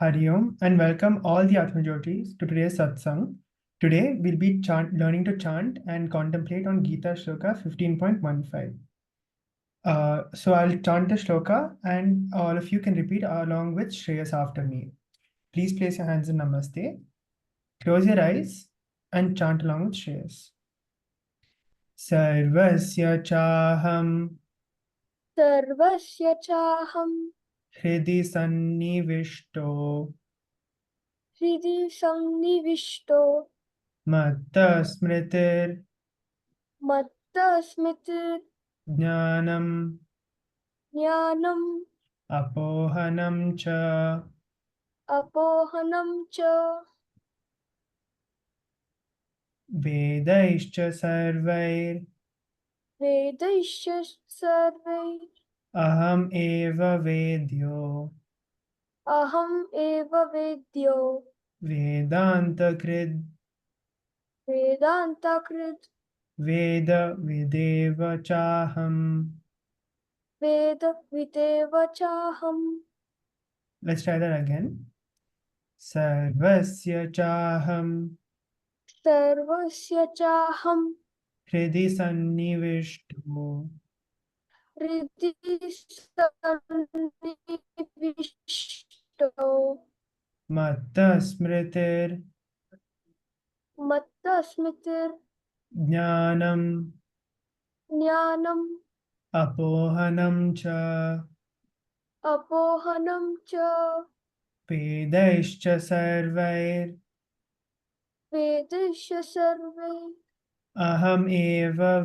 Hari Om, and welcome all the Atmajotis to today's satsang. Today we'll be learning to chant and contemplate on Gita Shloka 15.15. So I'll chant the shloka and all of you can repeat along with Shreyas after me. Please place your hands in Namaste, close your eyes and chant along with Shreyas. Sarvasya chāhaṁ sarvasya chāhaṁ hṛidi sanniviṣhṭo hṛidi sanniviṣhṭo mattaḥ smṛitir mattaḥ jñānam jñānam apohanam apohanam cha vedaiḥ sarvair vedaiḥ sarvair aham eva vedyo vedānta-kṛid vedānta-kṛid veda-videva chāhaṁ. veda-videva chāham. Let's try that again. Sarvasya chāhaṁ sarvasya chāham hṛidi sanniviṣhṭo hṛidi sanniviṣhṭo mattaḥ smṛitir mattaḥ jñānam jñānam apohanam apohanam cha vedaiḥ sarvair vedaiḥ sarvair aham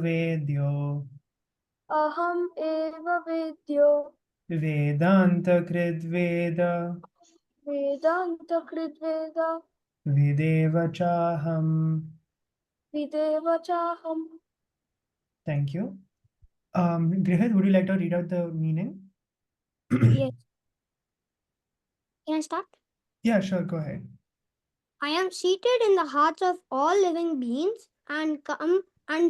vedyo vedānta-kṛid vedānta-kṛid videva chāhaṁ. videva chāham. Thank you. Grihit, would you like to read out the meaning? Yes. Can I start? Yeah, sure, go ahead. I am seated in the hearts of all living beings, and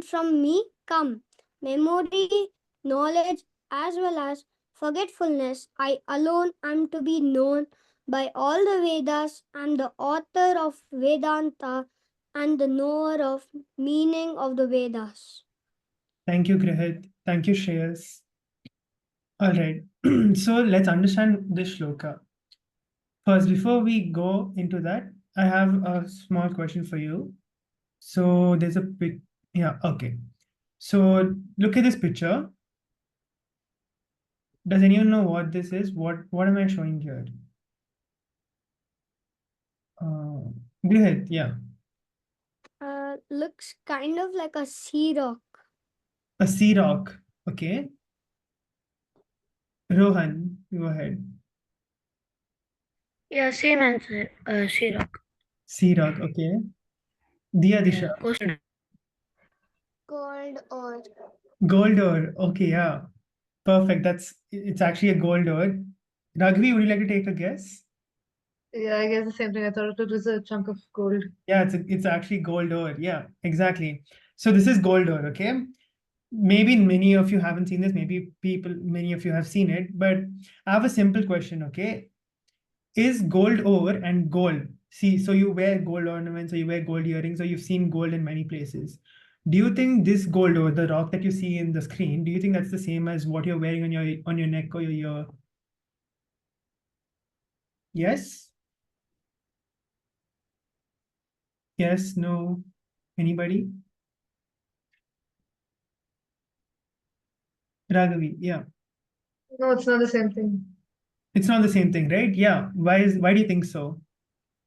from me come memory, knowledge, as well as forgetfulness. I alone am to be known by all the Vedas, and the author of Vedanta and the knower of meaning of the Vedas. Thank you, Grihit. Thank you, Shreyas. All right. So let's understand this shloka. First, before we go into that, I have a small question for you. So there's a pic. Yeah, okay. So look at this picture. Does anyone know what this is? What am I showing here? Grihit, yeah. Looks kind of like a sea rock. A sea rock. Okay. Rohan, go ahead. Yeah, same answer. Sea rock. Sea rock, okay. Diya Disha. Gold ore. Gold ore. Okay, yeah. Perfect. It's actually a gold ore. Raghavi, would you like to take a guess? Yeah, I guess the same thing. I thought it was a chunk of gold. Yeah, it's actually gold ore. Yeah, exactly. So this is gold ore, okay? Maybe many of you haven't seen this. Maybe many of you have seen it. But I have a simple question, okay? Is gold ore and gold? See, so you wear gold ornaments, or you wear gold earrings, or you've seen gold in many places. Do you think this gold ore, the rock that you see in the screen, do you think that's the same as what you're wearing on your neck or your ear? Yes? Yes, no? Anybody? Raghavi, yeah. No, it's not the same thing. It's not the same thing, right? Yeah. Why do you think so?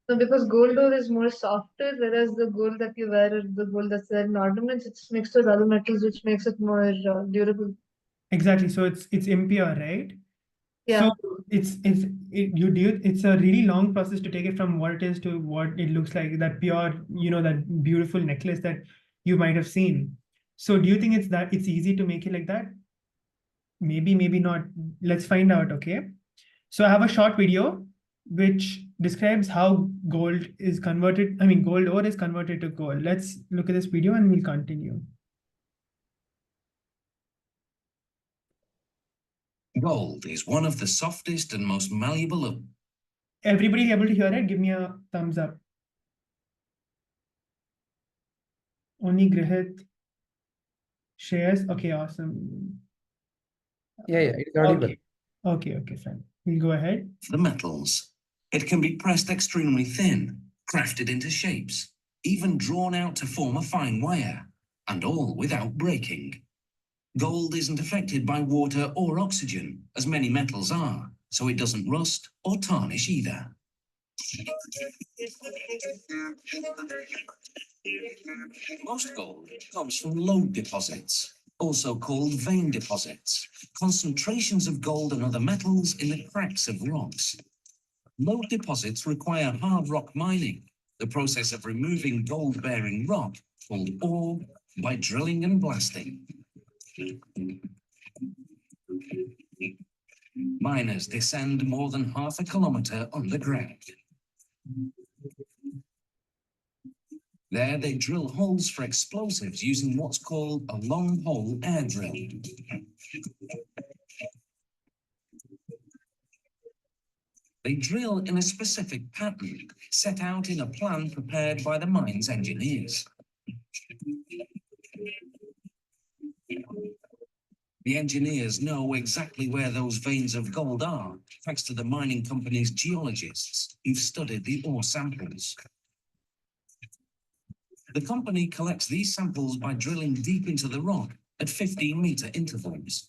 No, because gold ore is more softer, whereas the gold that you wear, or the gold that's there in ornaments, it's mixed with other metals, which makes it more durable. Exactly. So it's impure, right? Yeah. So it's a really long process to take it from what it is to what it looks like, that pure, that beautiful necklace that you might have seen. So do you think it's easy to make it like that? Maybe not. Let's find out, okay? So I have a short video which describes how gold ore is converted to gold. Let's look at this video and we'll continue. Gold is one of the softest and most malleable of... everybody able to hear it? Give me a thumbs up. Only Grihit shares. Okay, awesome. Yeah, it's audible. Okay, fine. We'll go ahead. The metals. It can be pressed extremely thin, crafted into shapes, even drawn out to form a fine wire, and all without breaking. Gold isn't affected by water or oxygen, as many metals are, so it doesn't rust or tarnish either. Most gold comes from lode deposits, also called vein deposits, concentrations of gold and other metals in the cracks of rocks. Lode deposits require hard rock mining, the process of removing gold-bearing rock called ore by drilling and blasting. Miners descend more than half a kilometer underground. There they drill holes for explosives using what's called a long hole air drill. They drill in a specific pattern set out in a plan prepared by the mine's engineers. The engineers know exactly where those veins of gold are, thanks to the mining company's geologists who've studied the ore samples. The company collects these samples by drilling deep into the rock at 15-meter intervals.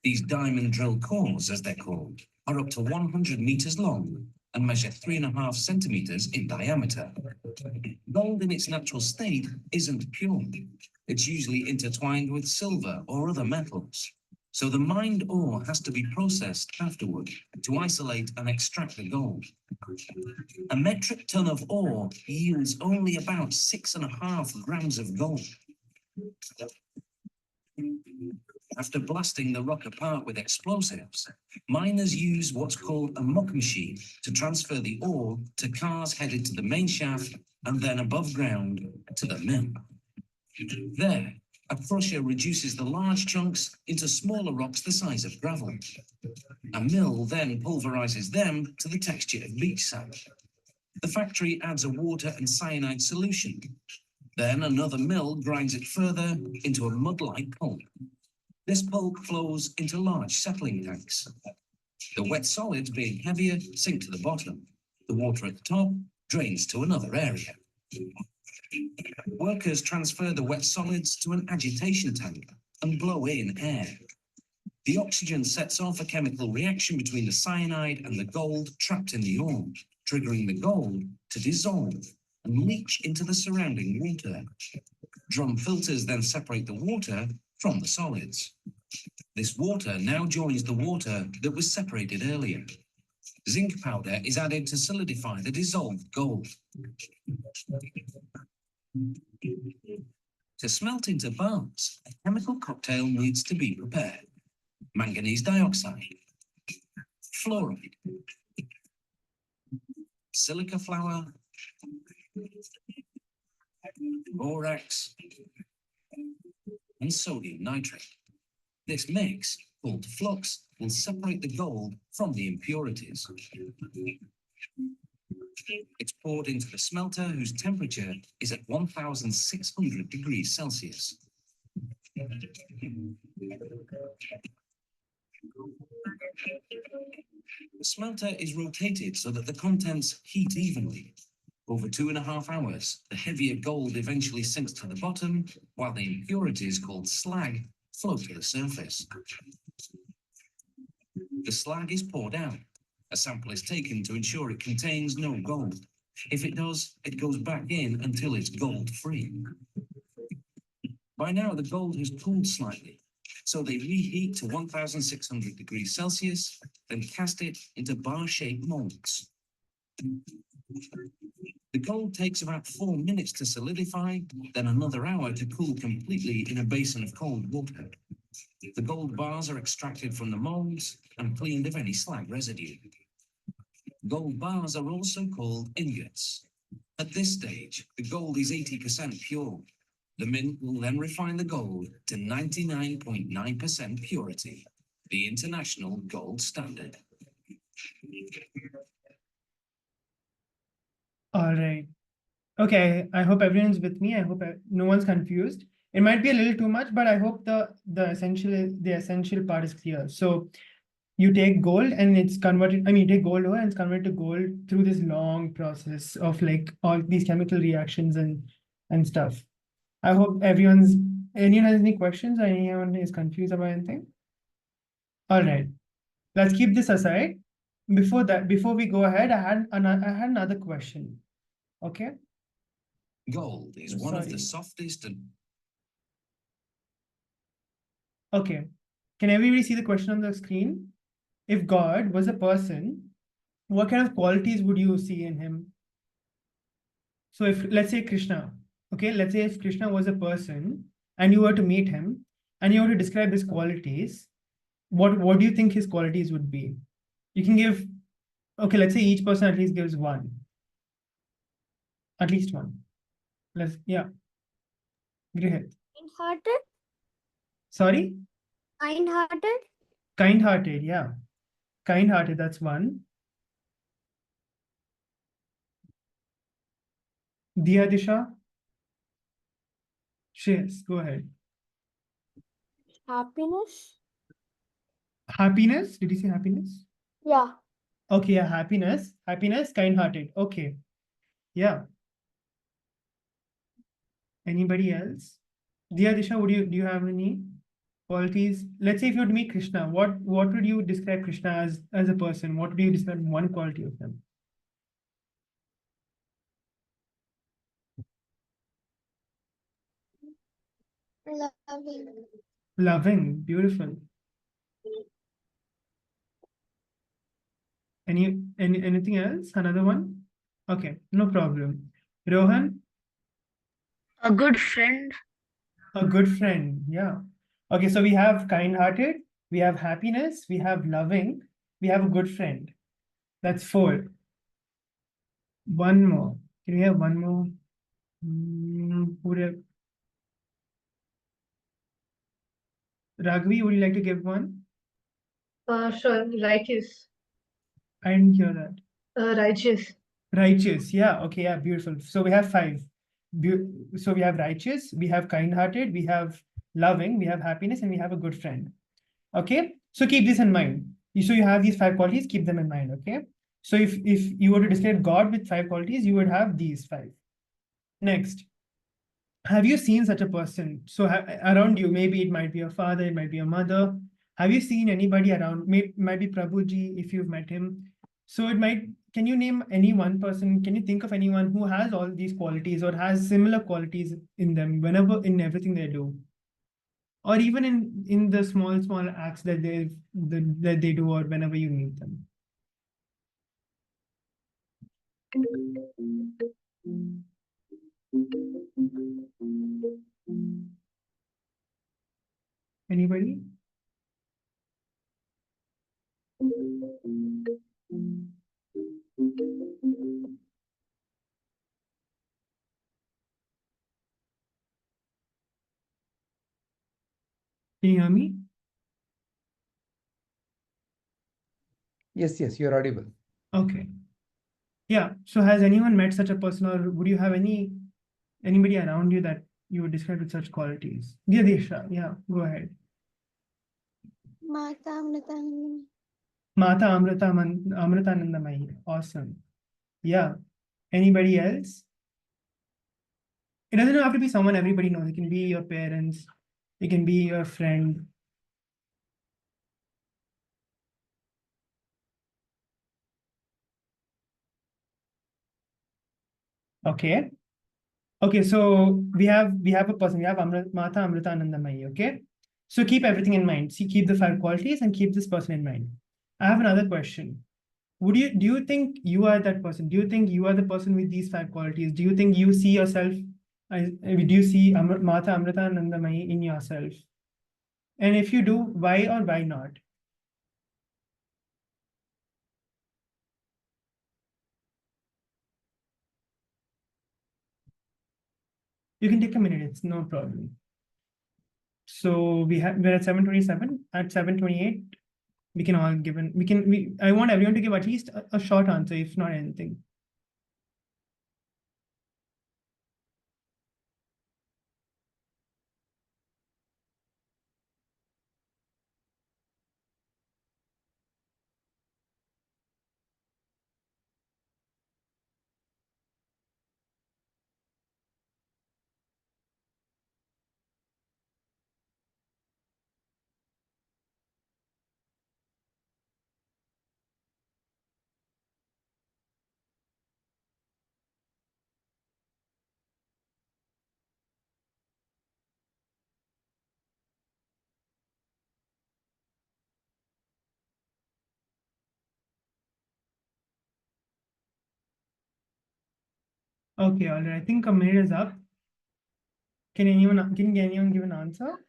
These diamond drill cores, as they're called, are up to 100 meters long and measure 3.5 centimeters in diameter. Gold in its natural state isn't pure. It's usually intertwined with silver or other metals. So the mined ore has to be processed afterward to isolate and extract the gold. A metric ton of ore yields only about 6.5 grams of gold. After blasting the rock apart with explosives, miners use what's called a muck machine to transfer the ore to cars headed to the main shaft and then above ground to the mill. There, a crusher reduces the large chunks into smaller rocks the size of gravel. A mill then pulverizes them to the texture of beach sand. The factory adds a water and cyanide solution. Then another mill grinds it further into a mud-like pulp. This pulp flows into large settling tanks. The wet solids, being heavier, sink to the bottom. The water at the top drains to another area. Workers transfer the wet solids to an agitation tank and blow in air. The oxygen sets off a chemical reaction between the cyanide and the gold trapped in the ore, triggering the gold to dissolve and leach into the surrounding water. Drum filters then separate the water from the solids. This water now joins the water that was separated earlier. Zinc powder is added to solidify the dissolved gold. To smelt into bars, a chemical cocktail needs to be prepared. Manganese dioxide, fluoride, silica flour, borax, and sodium nitrate. This mix, called flux, will separate the gold from the impurities. It's poured into the smelter, whose temperature is at 1,600 degrees Celsius. The smelter is rotated so that the contents heat evenly. Over 2.5 hours, the heavier gold eventually sinks to the bottom, while the impurities, called slag, float to the surface. The slag is poured out. A sample is taken to ensure it contains no gold. If it does, it goes back in until it's gold-free. By now, the gold has cooled slightly, so they reheat to 1,600 degrees Celsius, then cast it into bar-shaped molds. The gold takes about 4 minutes to solidify, then another hour to cool completely in a basin of cold water. The gold bars are extracted from the molds and cleaned of any slag residue. Gold bars are also called ingots. At this stage, the gold is 80% pure. The mint will then refine the gold to 99.9% purity, the international gold standard. All right. Okay, I hope everyone's with me. I hope no one's confused. It might be a little too much, but I hope the essential part is clear. So you take gold and it's converted. I mean, you take gold ore and it's converted to gold through this long process of like all these chemical reactions and stuff. I hope anyone has any questions or anyone is confused about anything. All right, let's keep this aside. Before we go ahead, I had another question. Okay. Gold is one of the Sorry. softest and Okay. Can everybody see the question on the screen? If God was a person, what kind of qualities would you see in him? So if let's say Krishna, okay, let's say if Krishna was a person and you were to meet him and you were to describe his qualities, what do you think his qualities would be? You can give, okay, let's say each person at least gives one. At least one. Yeah. Go ahead. Kind-hearted. Sorry? Kind-hearted. Kind-hearted, yeah. Kind-hearted, that's one. Diya Disha? Shreyas, go ahead. Happiness. Happiness? Did you say happiness? Yeah. Okay, yeah, happiness. Happiness, kind-hearted. Okay. Yeah. Anybody else? Diya Disha, do you have any qualities? Let's say if you would meet Krishna, what would you describe Krishna as a person? What would you describe one quality of him? Loving. Loving, beautiful. Anything else? Another one? Okay, no problem. Rohan? A good friend. A good friend, yeah. Okay, so we have kind-hearted, we have happiness, we have loving, we have a good friend. That's 4. One more. Can we have one more? Raghavi, would you like to give one? Sure. Righteous. I didn't hear that. Righteous. Righteous, yeah. Okay, yeah, beautiful. So we have 5. So we have righteous, we have kind-hearted, we have loving, we have happiness, and we have a good friend. Okay, so keep this in mind. So you have these 5 qualities, keep them in mind. Okay, so if you were to describe God with 5 qualities, you would have these 5. Next, have you seen such a person? So around you, maybe it might be a father, it might be a mother. Have you seen anybody around? Might be Prabhuji if you've met him. So it might. Can you name any one person? Can you think of anyone who has all these qualities or has similar qualities in them whenever in everything they do? Or even in the small acts that they do or whenever you meet them. Anybody? Can you hear me? Yes, you're audible. Okay. Yeah. So has anyone met such a person, or would you have anybody around you that you would describe with such qualities? Desha, yeah, go ahead. Mata Amritanandamayi. Awesome. Yeah. Anybody else? It doesn't have to be someone everybody knows. It can be your parents. It can be your friend. Okay. Okay, so we have a person, we have Mata Amritanandamayi, okay? So keep everything in mind. See, keep the 5 qualities and keep this person in mind. I have another question. Do you think you are that person? Do you think you are the person with these 5 qualities? Do you think you see yourself do you see Mata Amritanandamayi in yourself? And if you do, why or why not? You can take a minute, it's no problem. So we're at 7:27. At 7:28, we can all give I want everyone to give at least a short answer, if not anything. Okay, all right. I think a minute is up. Can anyone give an answer?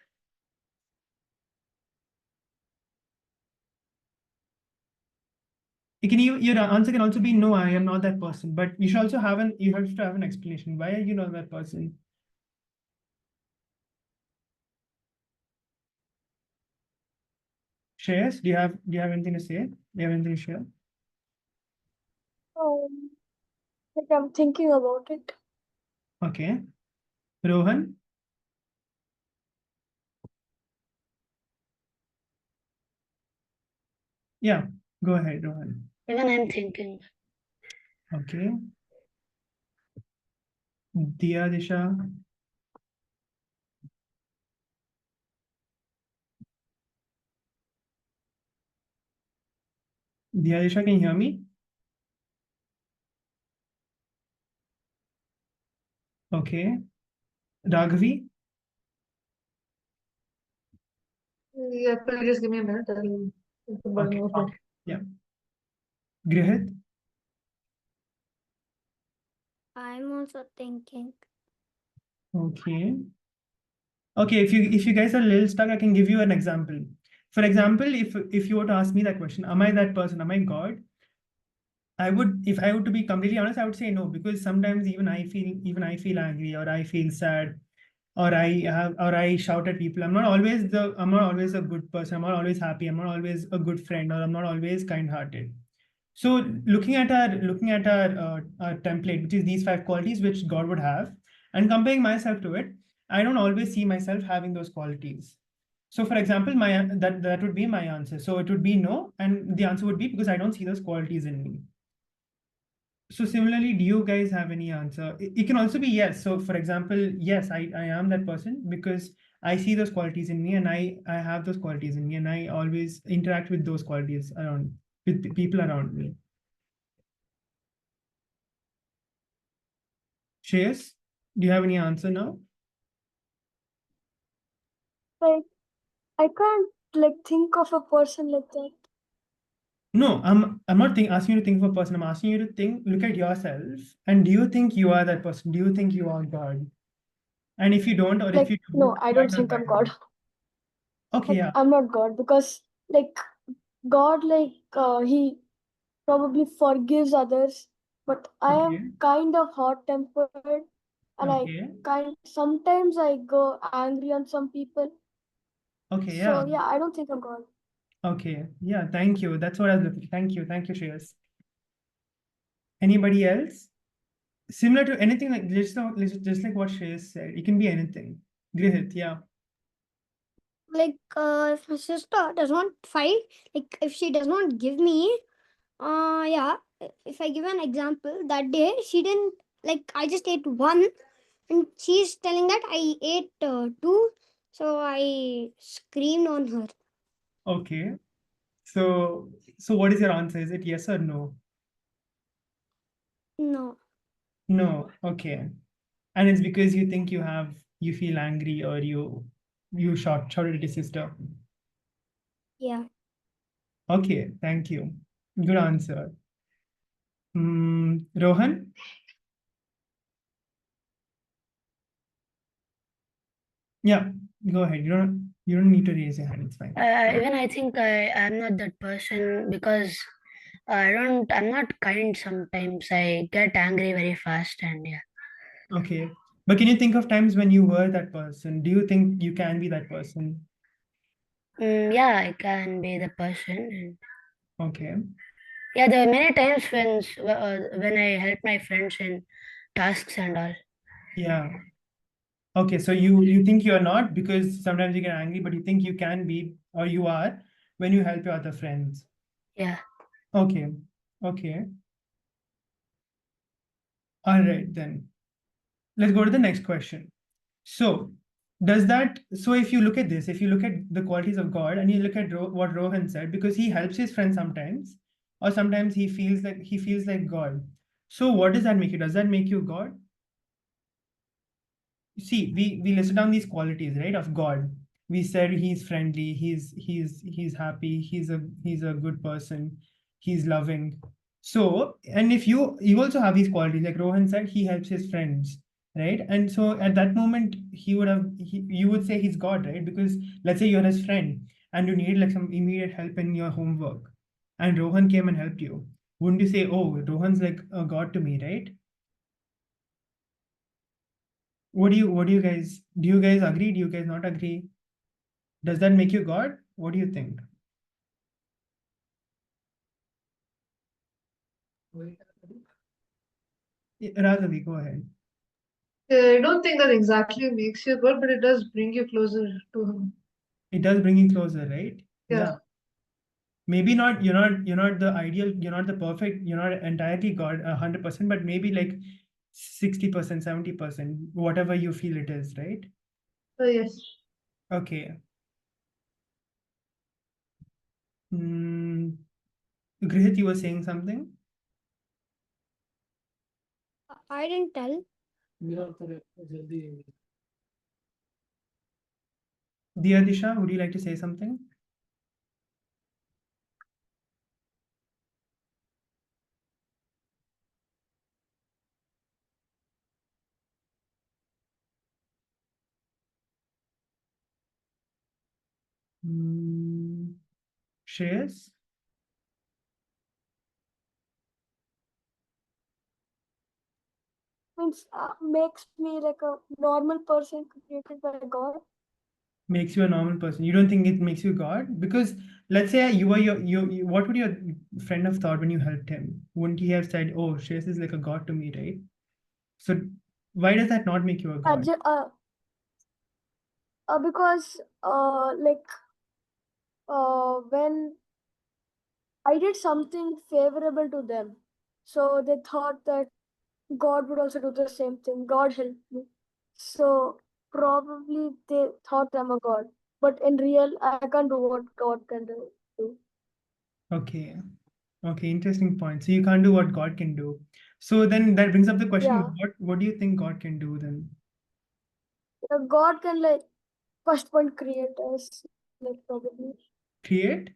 Your answer can also be no, I am not that person. But you should also have an explanation. Why are you not that person? Shreyas, do you have anything to say? Do you have anything to share? Like I'm thinking about it. Okay. Rohan? Yeah, go ahead, Rohan. Even I'm thinking. Okay. Diya Disha? Diya Disha, can you hear me? Okay. Raghavi? Yeah, could you just give me a minute? I'll think about Okay. more. Yeah. Grihit? I'm also thinking. Okay. Okay, if you guys are a little stuck, I can give you an example. For example, if you were to ask me that question, am I that person? Am I God? If I were to be completely honest, I would say no, because sometimes even I feel angry, or I feel sad, or I shout at people. I'm not always a good person. I'm not always happy. I'm not always a good friend, or I'm not always kind-hearted. So looking at our template, which is these 5 qualities which God would have, and comparing myself to it, I don't always see myself having those qualities. So for example, that would be my answer. So it would be no, and the answer would be because I don't see those qualities in me. So similarly, do you guys have any answer? It can also be yes. So for example, yes, I am that person because I see those qualities in me, and I have those qualities in me, and I always interact with those qualities with people around me. Shreyas, do you have any answer now? Like I can't think of a person like that. No, I'm not asking you to think of a person. I'm asking you to look at yourself, and do you think you are that person? Do you think you are God? And if you don't, or if you do, No, I why don't not think that I'm God. Okay, yeah. I'm not God because God he probably forgives others, but I Okay. am kind of hot-tempered, and Okay. sometimes I go angry on some people. Okay, So yeah. yeah, I don't think I'm God. Okay. Yeah, thank you. That's what I was looking. Thank you. Thank you, Shreyas. Anybody else? Similar to anything like just like what Shreyas said. It can be anything. Grihit, yeah. If my sister does not fight, if she does not give me, yeah, if I give an example, that day she didn't, I just ate one, and she's telling that I ate two, so I screamed on her. Okay. So what is your answer? Is it yes or no? No. No. Okay. And it's because you think you feel angry, or you shouted at your sister. Yeah. Okay, thank you. Good answer. Rohan? Yeah, go ahead. You don't need to raise your hand. It's fine. Even I think I'm not that person because I'm not kind sometimes. I get angry very fast and yeah. Okay. But can you think of times when you were that person? Do you think you can be that person? Yeah, I can be the person. Okay. Yeah, there are many times when I help my friends in tasks and all. Yeah. Okay, so you think you're not because sometimes you get angry, but you think you can be, or you are, when you help your other friends. Yeah. Okay. Okay. All right, then. Let's go to the next question. So if you look at this, if you look at the qualities of God, and you look at what Rohan said, because he helps his friends sometimes, or sometimes he feels like God. So what does that make you? Does that make you God? You see, we listed down these qualities, right, of God. We said he's friendly, he's happy, he's a good person, he's loving. So, and if you also have these qualities, like Rohan said, he helps his friends, right? And so at that moment, you would say he's God, right? Because let's say you're his friend and you need like some immediate help in your homework, and Rohan came and helped you. Wouldn't you say, oh, Rohan's like a God to me, right? What do you guys, do you guys agree? Do you guys not agree? Does that make you God? What do you think? Raghavi, go ahead. I don't think that exactly makes you good, but it does bring you closer to him. It does bring you closer, right? Yeah. Maybe not, you're not the ideal, you're not the perfect, you're not entirely God 100%, but maybe like 60%, 70%, whatever you feel it is, right? Yes. Okay. Grihit, you were saying something? I didn't tell. Diya Disha, would you like to say something? Shreyas? Means makes me like a normal person created by God. Makes you a normal person. You don't think it makes you God? Because let's say you were what would your friend have thought when you helped him? Wouldn't he have said, oh, Shreyas is like a God to me, right? So why does that not make you a God? Because when I did something favorable to them, so they thought that God would also do the same thing. God helped me. So probably they thought I'm a God. But in real, I can't do what God can do. Okay. Okay, interesting point. So you can't do what God can do. So then that brings up the question, Yeah. what do you think God can do then? God can like first point create us, like probably Create?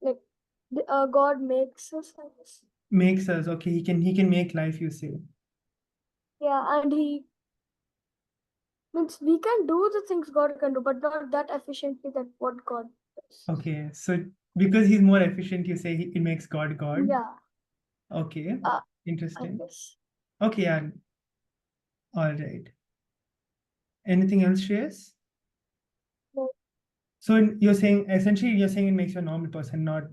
like God makes us, I guess. Makes us. Okay, he can make life, you say. Yeah, and he means we can do the things God can do, but not that efficiently that what God does. Okay, so because he's more efficient, you say he makes God God. Yeah. Okay, I interesting. guess. Okay, yeah. All right. Anything else, Shreyas? No. So essentially you're saying it makes you a normal person, not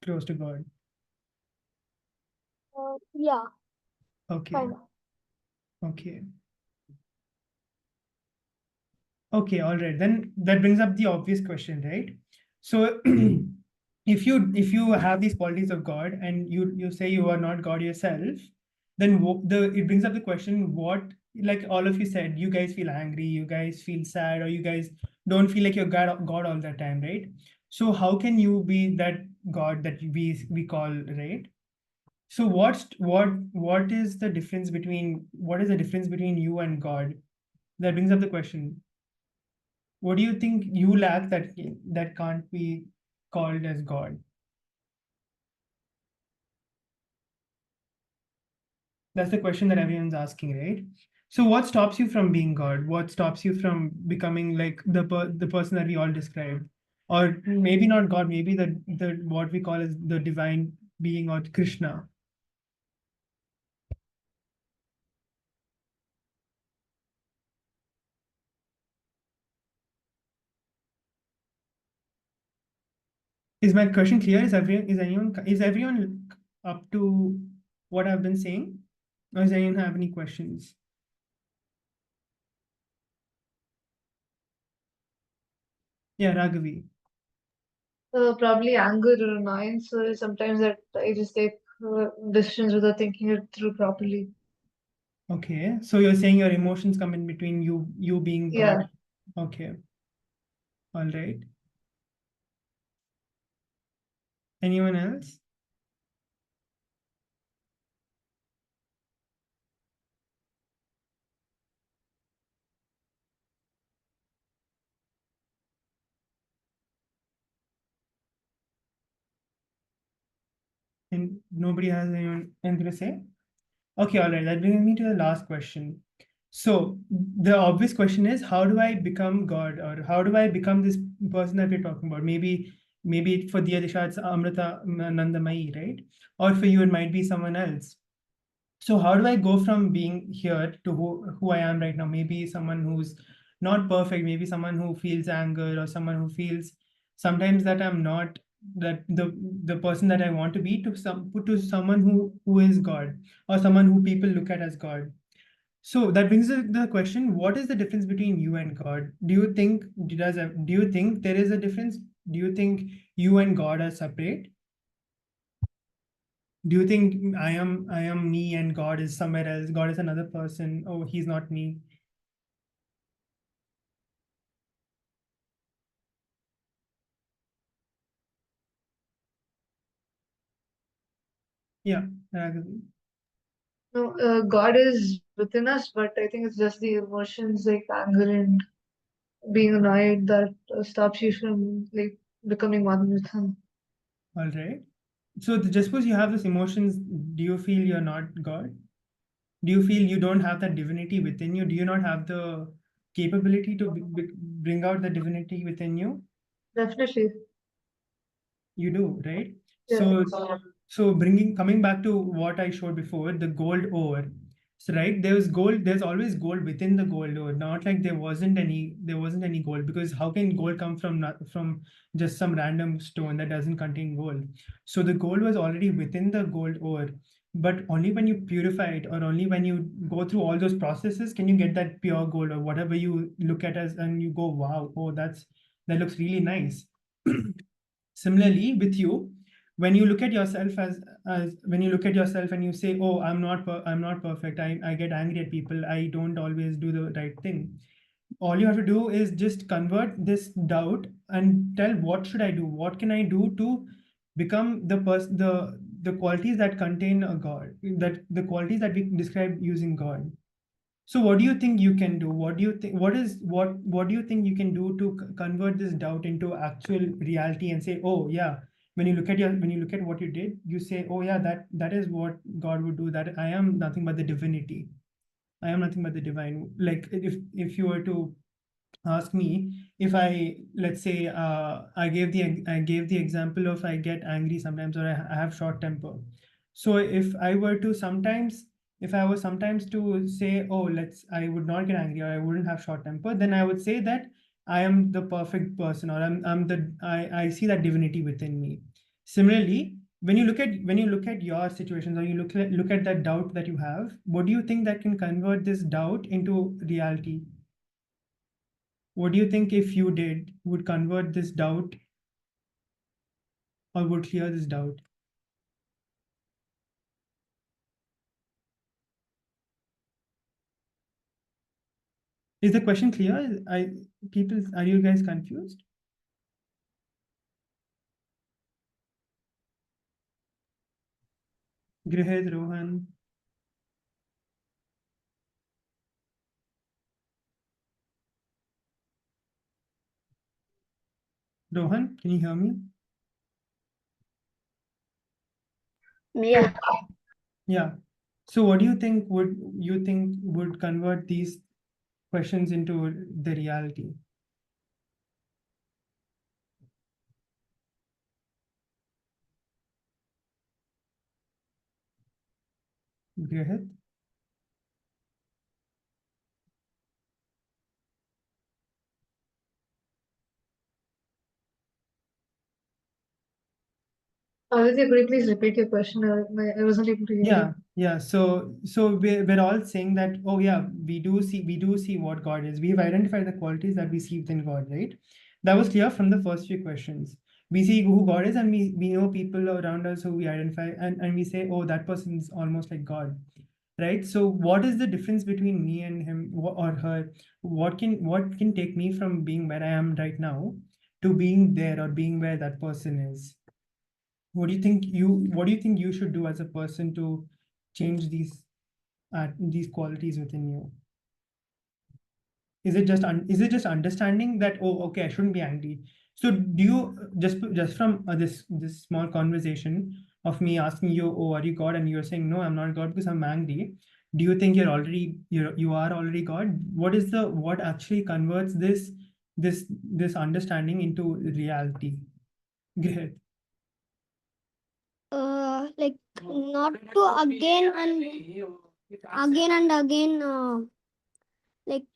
close to God. Yeah, Okay. kind of. Okay. Okay, all right. Then that brings up the obvious question, right? So if you have these qualities of God and you say you are not God yourself, then it brings up the question, what, like all of you said, you guys feel angry, you guys feel sad, or you guys don't feel like you're God all the time, right? So how can you be that God that we call, right? So what is the difference between you and God? That brings up the question. What do you think you lack that can't be called as God? That's the question that everyone's asking, right? So what stops you from being God? What stops you from becoming like the person that we all described? Or maybe not God, maybe the what we call as the divine being or Krishna. Is my question clear? Is everyone up to what I've been saying? Or does anyone have any questions? Yeah, Raghavi. Probably anger or annoyance. So sometimes that I just take decisions without thinking it through properly. Okay, so you're saying your emotions come in between you being Yeah. God. Okay, all right. Anyone else? And nobody has anything to say? Okay, all right. That brings me to the last question. So the obvious question is, how do I become God, or how do I become this person that we're talking about? Maybe for the Adisha it's Amrita Nandamayi, right? Or for you it might be someone else. So how do I go from being here to who I am right now? Maybe someone who's not perfect, maybe someone who feels anger, or someone who feels sometimes that I'm not that the person that I want to be, to someone who is God, or someone who people look at as God. So that brings the question: what is the difference between you and God? Do you think there is a difference? Do you think you and God are separate? Do you think I am me and God is somewhere else? God is another person. Oh, he's not me. Yeah, Raghavi. No, God is within us, but I think it's just the emotions like anger and being annoyed that stops you from like becoming one with Him. All right. So just because you have those emotions, do you feel you're not God? Do you feel you don't have that divinity within you? Do you not have the capability to bring out the divinity within you? Definitely. You do, right? Yeah. So coming back to what I showed before, the gold ore. So right, there's always gold within the gold ore. Not like there wasn't any gold, because how can gold come from just some random stone that doesn't contain gold? So the gold was already within the gold ore, but only when you purify it, or only when you go through all those processes, can you get that pure gold, or whatever you look at as, and you go, wow, oh, that looks really nice. Similarly, with you, when you look at yourself as when you look at yourself and you say, oh, I'm not perfect, I get angry at people, I don't always do the right thing. All you have to do is just convert this doubt and tell, what should I do, what can I do to become the qualities that contain a God, that the qualities that we describe using God. So what do you think you can do? What do you think? What do you think you can do to convert this doubt into actual reality and say, oh yeah, when you look at what you did, you say, oh yeah, that is what God would do. That I am nothing but the divinity. I am nothing but the divine. Like if you were to ask me, if let's say I gave the example of I get angry sometimes, or I have short temper. So if I was sometimes to say, oh, I would not get angry, or I wouldn't have short temper, then I would say that I am the perfect person, or I see that divinity within me. Similarly, when you look at your situations, or you look at that doubt that you have, what do you think that can convert this doubt into reality? What do you think, if you did, would convert this doubt, or would clear this doubt? Is the question clear? Are you guys confused? Grihit, Rohan. Rohan, can you hear me? Yeah. Yeah. So what do you think would convert these questions into the reality? Grihit? Aditya, could you please repeat your question? I wasn't able to hear you. Yeah. So we're all saying that, oh yeah, we do see what God is. We've identified the qualities that we see within God, right? That was clear from the first few questions. We see who God is, and we know people around us who we identify, and we say, oh, that person is almost like God, right? So what is the difference between me and him, or her? What can take me from being where I am right now to being there, or being where that person is? What do you think you should do as a person to change these qualities within you? Is it just understanding that, oh, okay, I shouldn't be angry? So do you just from this small conversation, of me asking you, oh, are you God? And you're saying, no, I'm not God because I'm angry. Do you think you are already God? What actually converts this understanding into reality? Great. Like not to again and again, like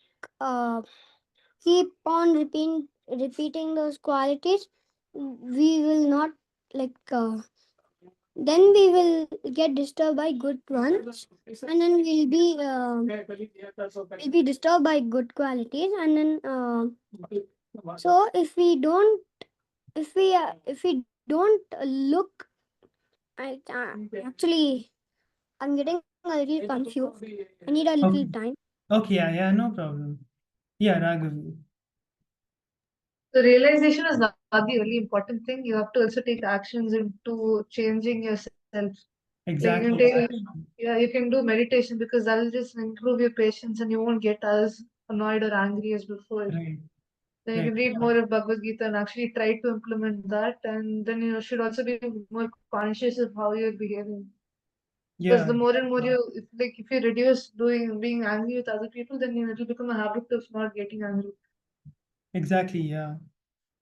keep on repeating those qualities. We will not like then we will get disturbed by good ones, and then we'll be disturbed by good qualities, and then so if we don't look, actually I'm getting a little confused. I need a little Okay. time. Okay, yeah, no problem. Yeah, Raghav. The realization is not the only important thing. You have to also take actions into changing yourself. Like you Exactly. can take, you can do meditation because that will just improve your patience and you won't get as annoyed or angry as before. Right. Then you can read more of Bhagavad Gita and actually try to implement that, and then you should also be more conscious of how you're behaving. Because Yeah, the more and more if you reduce being angry with other people, then it will become a habit of not getting angry. exactly. Yeah.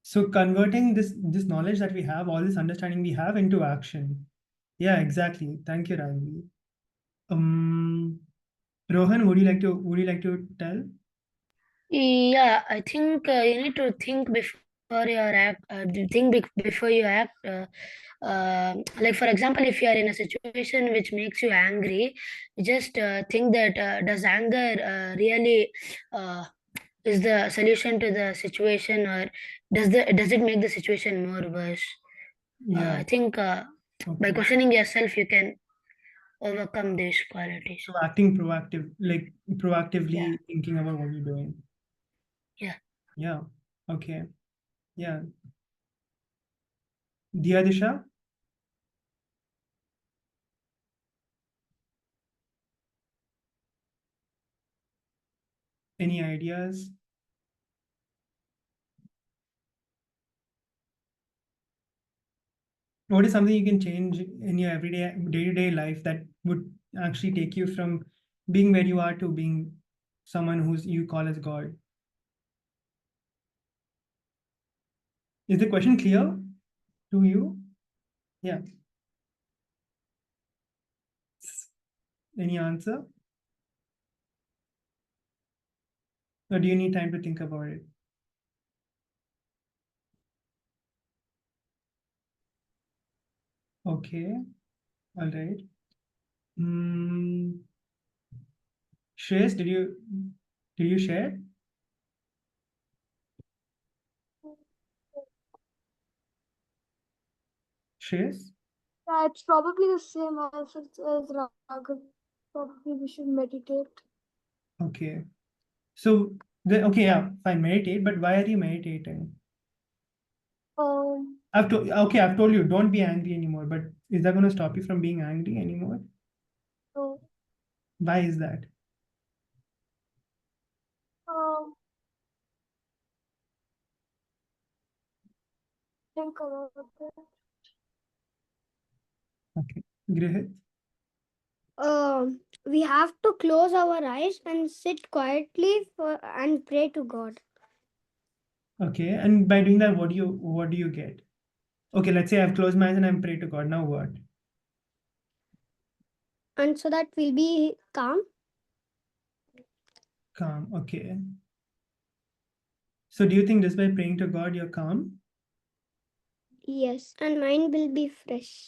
So converting this knowledge that we have, all this understanding we have into action. Yeah, exactly. Thank you, Ravi. Rohan, would you like to tell? Yeah, I think you need to think before you act. Before you act. Like for example, if you are in a situation which makes you angry, just think that does anger really is the solution to the situation, or does it make the situation more worse? Yeah. I think by Okay. questioning yourself, you can overcome these qualities. So acting proactively Yeah. thinking about what you're doing. Yeah. Yeah. Okay. Yeah. Diya Disha? Any ideas? What is something you can change in your everyday day-to-day life that would actually take you from being where you are to being someone who's you call as God? Is the question clear to you? Yeah. Any answer? Or do you need time to think about it? Okay. All right. Shreyas, did you share? Shreyas? Yeah, it's probably the same answer as Raghav. Probably we should meditate. Okay. So okay, yeah, fine, meditate, but why are you meditating? I've told you don't be angry anymore, but is that going to stop you from being angry anymore? So, Why is that? think about it. Okay. Grihit? We have to close our eyes and sit quietly and pray to God. Okay. And by doing that, what do you get? Okay, let's say I've closed my eyes and I'm praying to God. Now what? And so that we'll be calm. Calm. Okay. So do you think just by praying to God, you're calm? Yes, and mind will be fresh.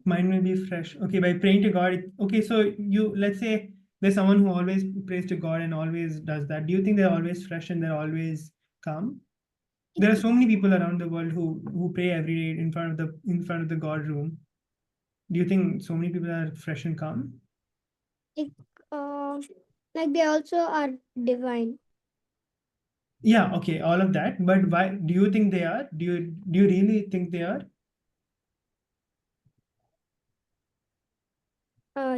Mind will be fresh. Okay, by praying to God. Okay, so let's say there's someone who always prays to God and always does that. Do you think they're always fresh and they're always calm? There are so many people around the world who pray every day in front of the God room. Do you think so many people are fresh and calm? Like they also are divine. Yeah, okay, all of that. But why do you think they are? Do you really think they are?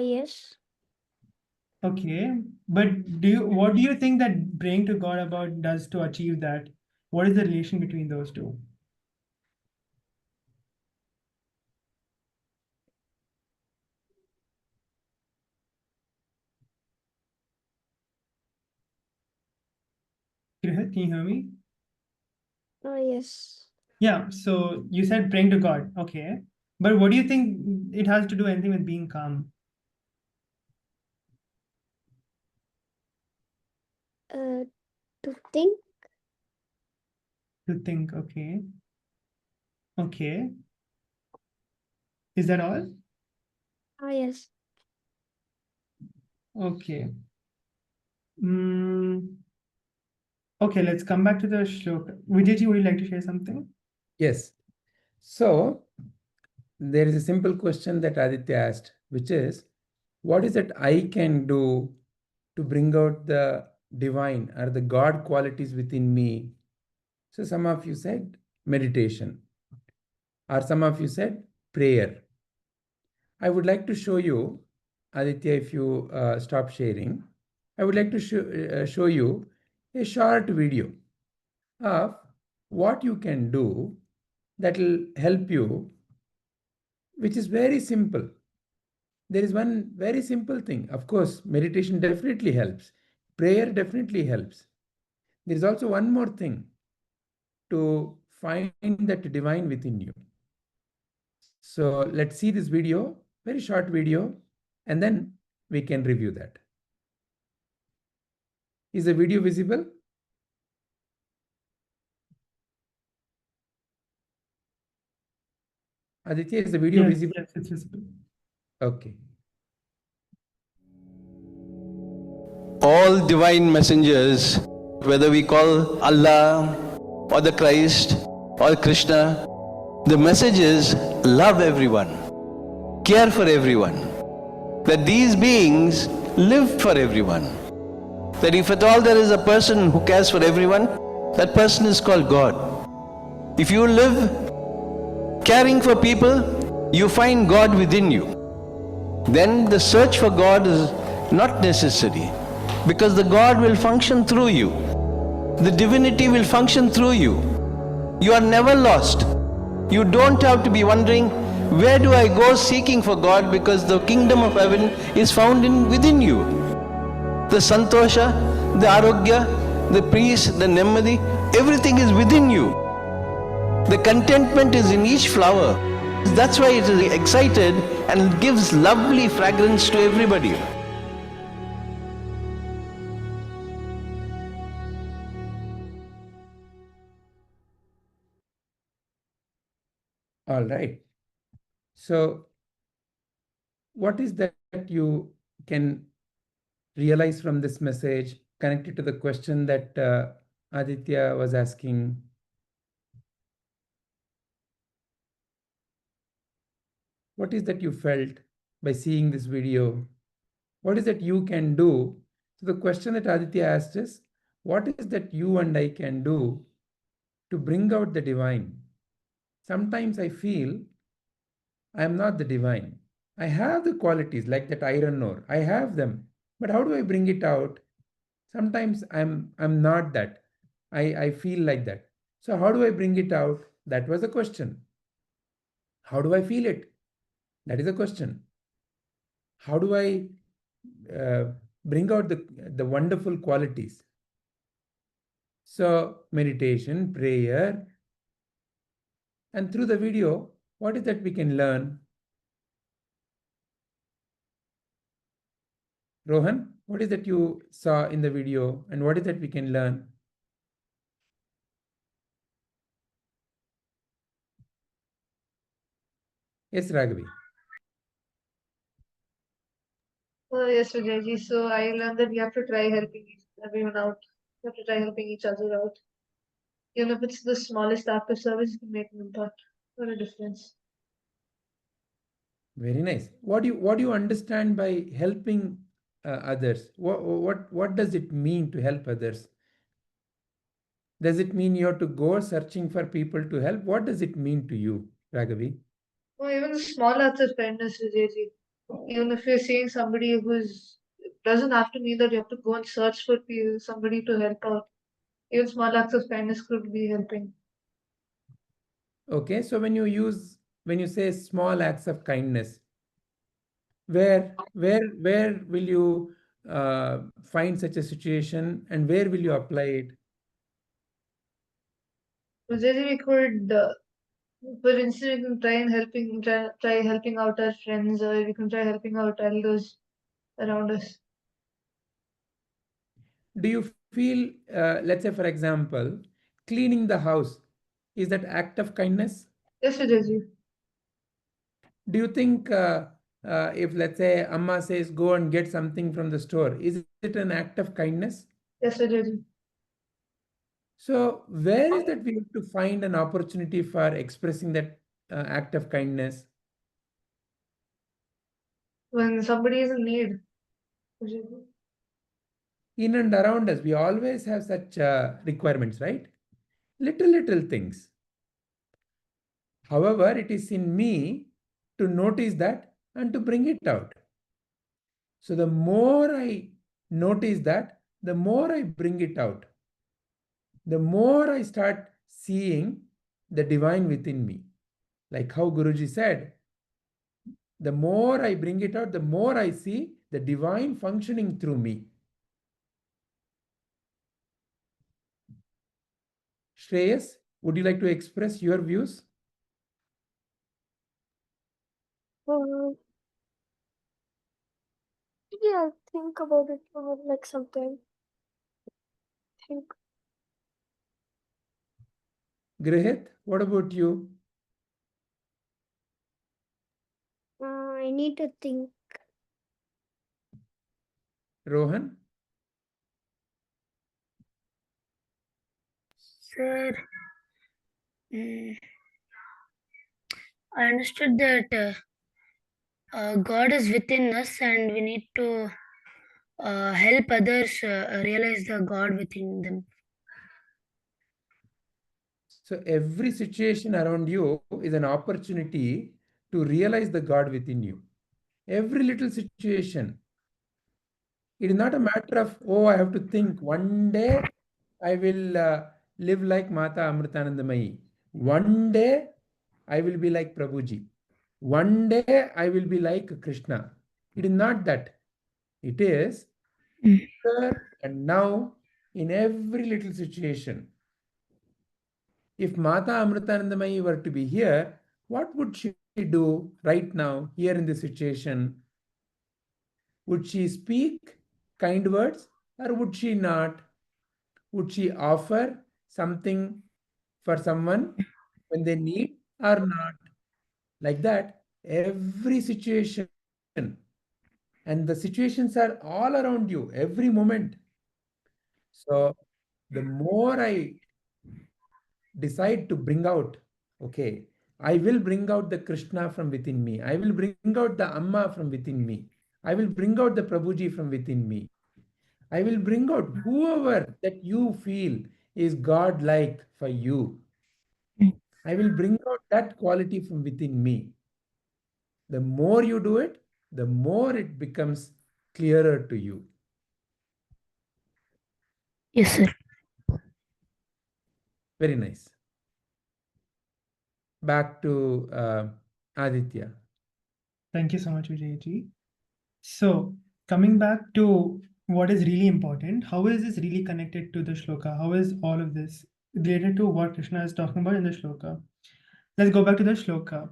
Yes. Okay, but what do you think that praying to God about does to achieve that? What is the relation between those two? Can you hear me? Yes. Yeah, so you said praying to God. Okay. But what do you think it has to do anything with being calm? To think. To think, okay. Okay. Is that all? Yes. Okay. Okay, let's come back to the shloka. Vijayji, would you like to share something? Yes. So there is a simple question that Aditya asked, which is, what is it I can do to bring out the divine or the God qualities within me? So some of you said meditation, or some of you said prayer. I would like to show you, Aditya, if you stop sharing, I would like to show you a short video of what you can do that will help you, which is very simple. There is one very simple thing. Of course, meditation definitely helps. Prayer definitely helps. There is also one more thing to find that divine within you. So let's see this video, very short video, and then we can review that. Is the video visible? Aditya, is the video Yes, visible? yes, it's visible. Okay. All divine messengers, whether we call Allah or the Christ or Krishna, the message is love everyone, care for everyone, that these beings live for everyone, that if at all there is a person who cares for everyone, that person is called God. If you live caring for people, you find God within you. Then the search for God is not necessary, because the God will function through you. The divinity will function through you. You are never lost. You don't have to be wondering, where do I go seeking for God, because the kingdom of heaven is found within you. The santosha, the arogya, the peace, the nemadi, everything is within you. The contentment is in each flower. That's why it is excited and gives lovely fragrance to everybody. All right. So what is that you can realize from this message connected to the question that Aditya was asking? What is that you felt by seeing this video? What is that you can do? So the question that Aditya asked is, what is that you and I can do to bring out the divine? Sometimes I feel I am not the divine. I have the qualities like that iron ore. I have them. But how do I bring it out? Sometimes I'm not that. I feel like that. So how do I bring it out? That was the question. How do I feel it? That is a question. How do I bring out the wonderful qualities? So meditation, prayer, and through the video, what is that we can learn? Rohan, what is that you saw in the video, and what is that we can learn? Yes, Raghavi. Yes, Vijayji. So I learned that we have to try helping everyone out. We have to try helping each other out. Even if it's the smallest act of service, it can make an impact or a difference. Very nice. What do you understand by helping others? What does it mean to help others? Does it mean you have to go searching for people to help? What does it mean to you, Raghavi? Or even the small acts of kindness, Vijayji. Even if you're seeing somebody who's, it doesn't have to mean that you have to go and search for somebody to help out. Even small acts of kindness could be helping. Okay, so when you say small acts of kindness, where will you find such a situation, and where will you apply it? Maybe we could, for instance, we can try helping out our friends, or we can try helping out elders around us. Do you feel, let's say, for example, cleaning the house, is that act of kindness? Yes, Vijayji. Do you think if, let's say, Amma says, go and get something from the store, is it an act of kindness? Yes, Vijayji. So where is that we have to find an opportunity for expressing that act of kindness? When somebody is in need. Vijayji. In and around us, we always have such requirements, right? Little things. However, it is in me to notice that and to bring it out. So the more I notice that, the more I bring it out. The more I start seeing the divine within me. Like how Guruji said, the more I bring it out, the more I see the divine functioning through me. Shreyas, would you like to express your views? Yeah, think about it for like sometime. Think. Grihit, what about you? I need to think. Rohan? Sir, I understood that God is within us and we need to help others realize the God within them. So every situation around you is an opportunity to realize the God within you. Every little situation. It is not a matter of, oh, I have to think one day I will live like Mata Amritanandamayi. One day I will be like Prabhuji. One day I will be like Krishna. It is not that. It is here and now in every little situation. If Mata Amritanandamayi were to be here, what would she do right now, here in this situation? Would she speak kind words or would she not? Would she offer something for someone when they need or not? Like that, every situation. And the situations are all around you, every moment. So the more I decide to bring out, okay, I will bring out the Krishna from within me. I will bring out the Amma from within me. I will bring out the Prabhuji from within me. I will bring out whoever that you feel is God-like for you. I will bring out that quality from within me. The more you do it, the more it becomes clearer to you. Yes, sir. Very nice. Back to Aditya. Thank you so much, Vijayji. So, coming back to what is really important, how is this really connected to the shloka? How is all of this related to what Krishna is talking about in the shloka? Let's go back to the shloka.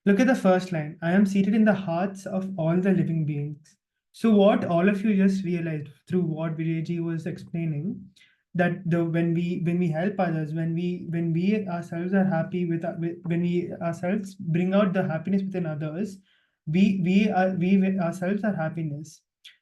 Look at the first line. I am seated in the hearts of all the living beings. So what all of you just realized through what Vijayji was explaining, that when we help others, when we ourselves are happy when we ourselves bring out the happiness within others, we ourselves are happiness.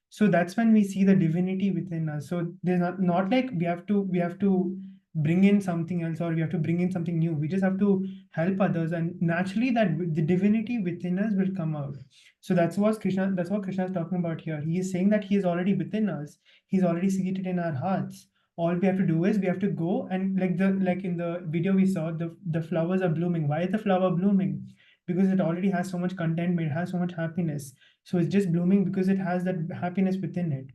So that's when we see the divinity within us. So there's not like we have to bring in something else or we have to bring in something new. We just have to help others, and naturally that the divinity within us will come out. So that's what Krishna is talking about here. He is saying that he is already within us. He's already seated in our hearts. All we have to do is we have to go and like in the video we saw, the flowers are blooming. Why is the flower blooming? Because it already has so much contentment, it has so much happiness. So it's just blooming because it has that happiness within it.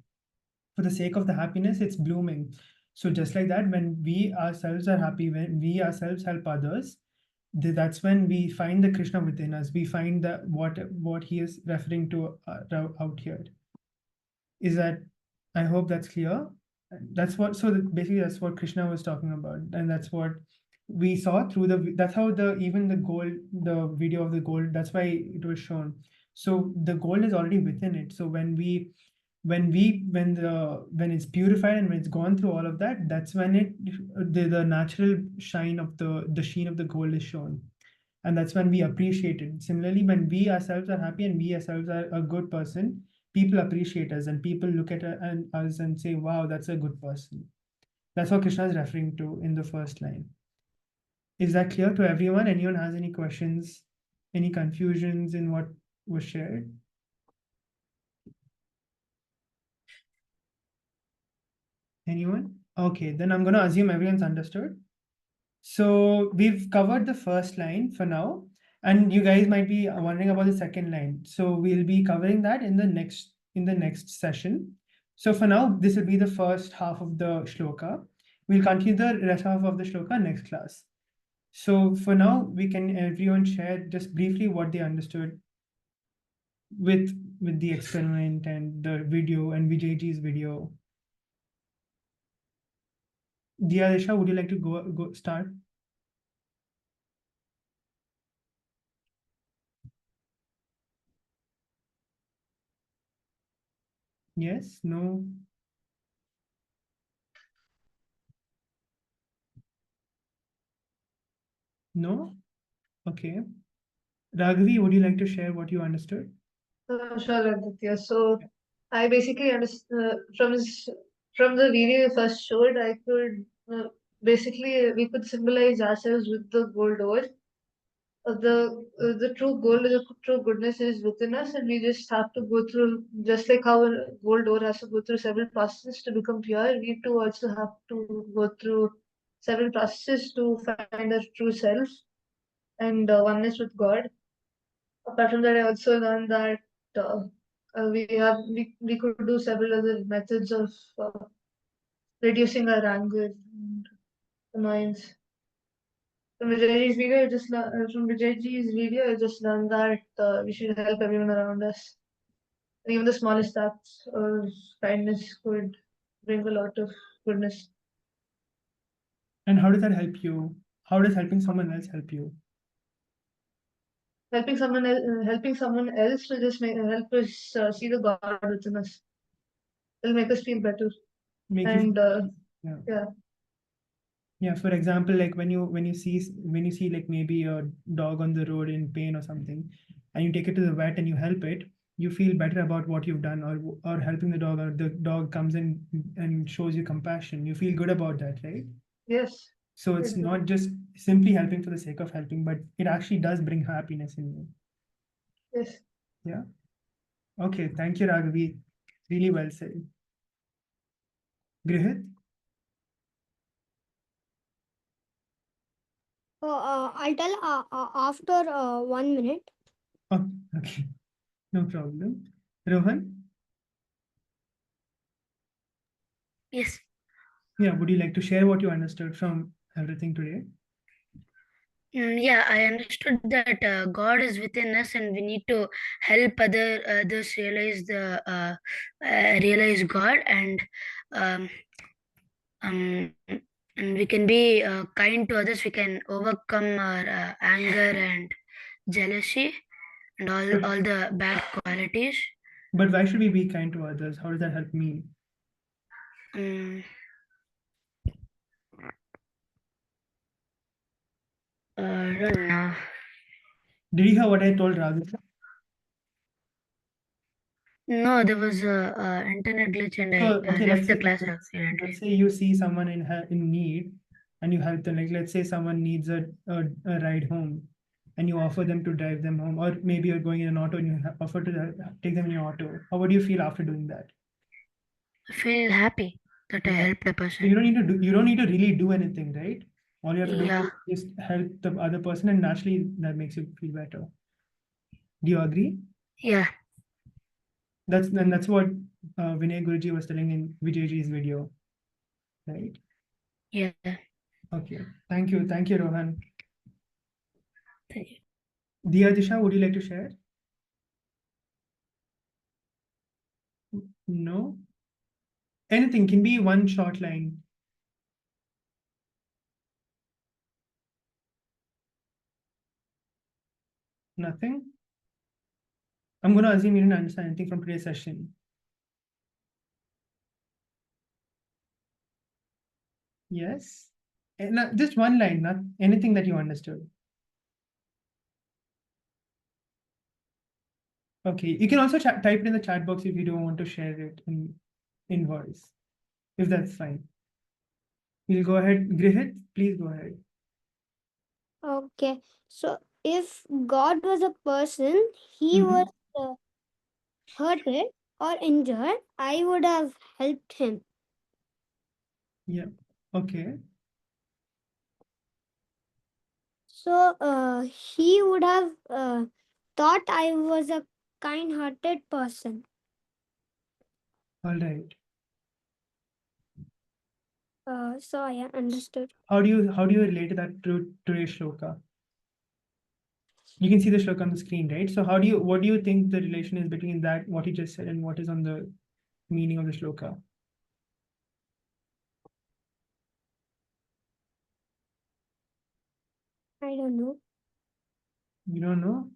For the sake of the happiness, it's blooming. So just like that, when we ourselves are happy, when we ourselves help others, that's when we find the Krishna within us. We find that what he is referring to out here. Is that, I hope that's clear. That's what, so basically that's what Krishna was talking about, and that's what we saw through that's how even the video of the gold, that's why it was shown. So the gold is already within it. So when it's purified and when it's gone through all of that, that's when the natural shine of the sheen of the gold is shown. And that's when we appreciate it. Similarly, when we ourselves are happy and we ourselves are a good person, people appreciate us and people look at us and say, wow, that's a good person. That's what Krishna is referring to in the first line. Is that clear to everyone? Anyone has any questions, any confusions in what was shared? Anyone? Okay, then I'm going to assume everyone's understood. So we've covered the first line for now, and you guys might be wondering about the second line. So we'll be covering that in the next session. So for now, this will be the first half of the shloka. We'll continue the rest half of the shloka next class. So for now, we can everyone share just briefly what they understood with the experiment and the video and Vijayji's video. Diyadesha, would you like to go start? Yes, no. No? Okay. Raghavi, would you like to share what you understood? Sure, Aditya. So I basically understood from the video you first showed, I could basically we could symbolize ourselves with the gold ore. The true gold, the true goodness is within us, and we just have to go through, just like how a gold ore has to go through several processes to become pure. We too also have to go through several processes to find our true self and oneness with God. Apart from that, I also learned that we could do several other methods of reducing our anger and annoyance. From Vijayji's video, I just learned that we should help everyone around us. And even the smallest acts of kindness could bring a lot of goodness. And how does that help you? How does helping someone else help you? Helping someone else will just help us see the God within us. It'll make us feel better. Make And yeah. yeah. Yeah, for example, like when you see like maybe a dog on the road in pain or something, and you take it to the vet and you help it, you feel better about what you've done, or helping the dog, or the dog comes in and shows you compassion. You feel good about that, right? Yes. So it's not just simply helping for the sake of helping, but it actually does bring happiness in you. Yes. Yeah. Okay. Thank you, Raghavi. Really well said. Grihit? I'll tell after 1 minute. Oh, okay. No problem. Rohan? Yes. Yeah, would you like to share what you understood from everything today? Yeah, I understood that God is within us, and we need to help others realize God, and and we can be kind to others. We can overcome our anger and jealousy and all the bad qualities. But why should we be kind to others? How does that help me? I don't know. Did you hear what I told Raghavi? No, there was a internet glitch and I Okay, left the class accidentally. let's say you see someone in need and you help them. Like let's say someone needs a ride home and you offer them to drive them home, or maybe you're going in an auto and you offer to take them in your auto. How would you feel after doing that? I feel happy that I helped the So person. you don't need to really do anything, right? All you have to do is just help the other person, and naturally that makes you feel better. Do you agree? Yeah. That's what Vinay Guruji was telling in Vijayji's video, right? Yeah. Okay. Thank you, Rohan. Thank you. Diyadisha, would you like to share? No. Anything can be one short line. Nothing? I'm going to assume you didn't understand anything from today's session. Yes? Just one line, not anything that you understood. Okay, you can also type it in the chat box if you don't want to share it in voice, if that's fine. We'll go ahead. Grihit, please go ahead. Okay, so if God was a person, he was hurted or injured, I would have helped him. Yeah, okay. So he would have thought I was a kind-hearted person. All right. So I understood. How do you relate that to today's shloka? You can see the shloka on the screen, right? So what do you think the relation is between that, what he just said, and what is on the meaning of the shloka? I don't know. You don't know?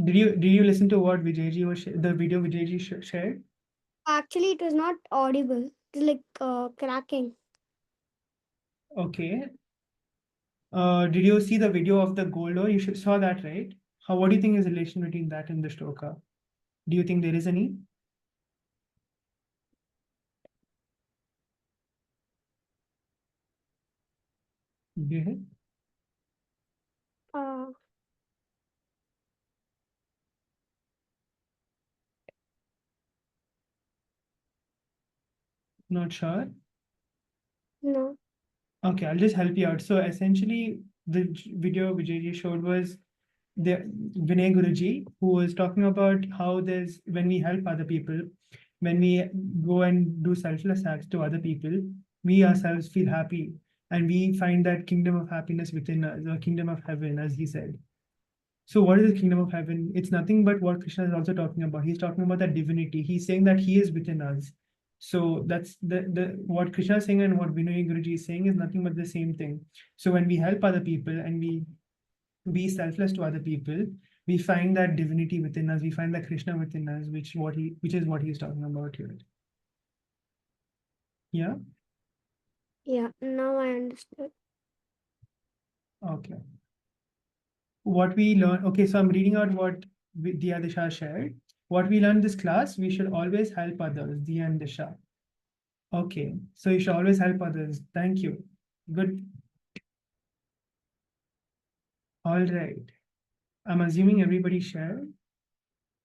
Did you listen to what Vijayji was the video Vijayji shared? Actually, it was not audible. It's like cracking. Okay. Did you see the video of the gold ore? You saw that, right? What do you think is the relation between that and the shloka? Do you think there is any? Okay. Not sure. No. Okay, I'll just help you out. So essentially, the video Vijayji showed was the Vinay Guruji, who was talking about how when we help other people, when we go and do selfless acts to other people, we ourselves feel happy and we find that kingdom of happiness within us, or kingdom of heaven, as he said. So what is the kingdom of heaven? It's nothing but what Krishna is also talking about. He's talking about that divinity. He's saying that he is within us. So that's the what Krishna is saying and what Vinay Guruji is saying is nothing but the same thing. So when we help other people and we be selfless to other people, we find that divinity within us. We find that Krishna within us, which is what he's talking about here. Yeah. Yeah. Now I understood. Okay. What we learn. Okay, so I'm reading out what Diya Disha shared. What we learned this class, we should always help others. Diya and Disha. Okay, so you should always help others. Thank you. Good. All right. I'm assuming everybody shared.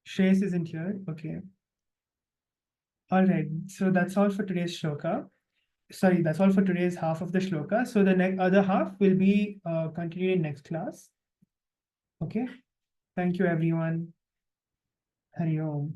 Shreyas isn't here. Okay. All right. So that's all for today's shloka. Sorry, that's all for today's half of the shloka. So the other half will be continued in next class. Okay. Thank you, everyone. Hari Om.